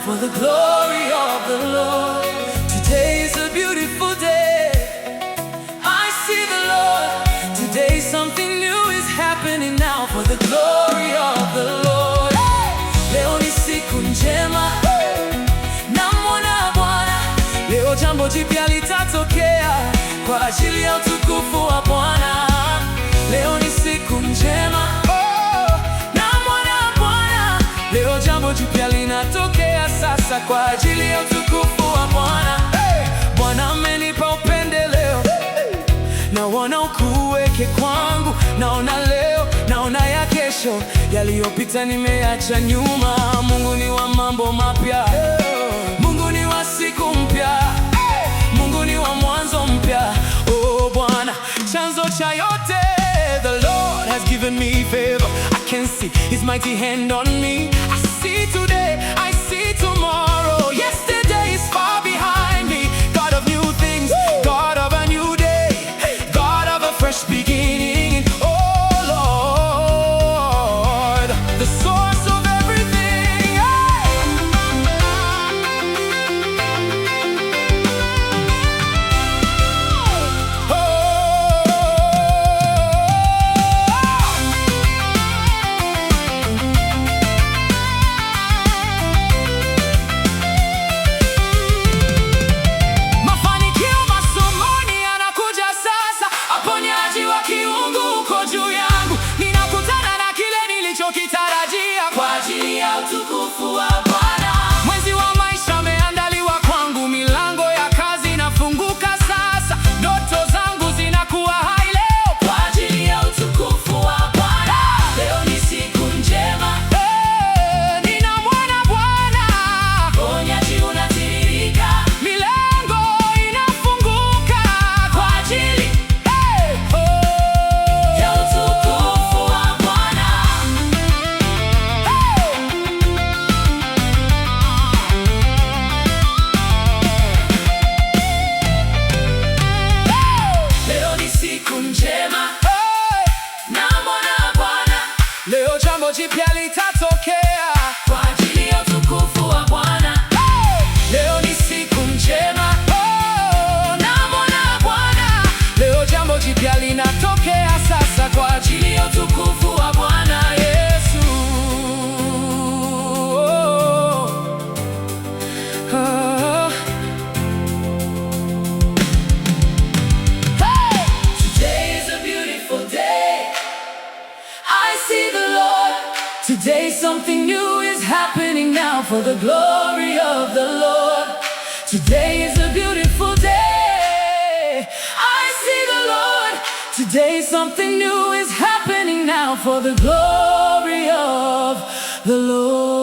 for the glory of the Lord. Today is a beautiful day. I see the Lord. Today something new is happening now for the glory of the Lord. Leo ni siku njema, namwona Bwana. Leo jambo jipya litatokea kwa ajili ya utukufu wa Bwana. Leo ni siku njema, namwona Bwana. Leo jambo jipya linatokea sasa kwa ajili ya utukufu wa Bwana. Bwana amenipa upendeleo, naona ukuu wake kwangu. Naona leo, naona ya kesho, yaliyopita nimeacha nyuma. Mungu ni wa mambo mapya, Mungu ni wa siku mpya, Mungu ni wa mwanzo mpya. Oh Bwana, chanzo cha yote. The Lord has given me favor. I can see His mighty hand on me. I see today, I see tomorrow. Yesterday is far behind me. God of new things, God of a new day, God of a fresh beginning. Oh Lord, the source of everything. Mafanikio masomoni yanakuja sasa, uponyaji wa kiungu uko juu yangu. Ninakutana na kile nilichokitarajia kwa ajili ya utukufu wa Bwana. Mwezi wa maisha umeandaliwa kwangu, milango ya kazi inafunguka sasa, ndoto zangu zinakuwa hai leo kwa ajili ya utukufu wa Bwana. Leo ni siku njema, ninamwona Bwana. Uponyaji unatiririka, milango inafunguka kwa ajili ya utukufu wa Bwana. Leo ni siku njema, namwona Bwana. Leo jambo jipya litatokea kwa ajili ya utukufu wa Bwana. Leo ni siku njema, namwona Bwana. Leo jambo jipya linatokea sasa kwa ajili ya utukufu wa Bwana Yesu. Today is a beautiful day. I see the Lord. Today something new is happening now for the glory of the Lord. Today is a beautiful day. I see the Lord. Today something new is happening now for the glory of the Lord.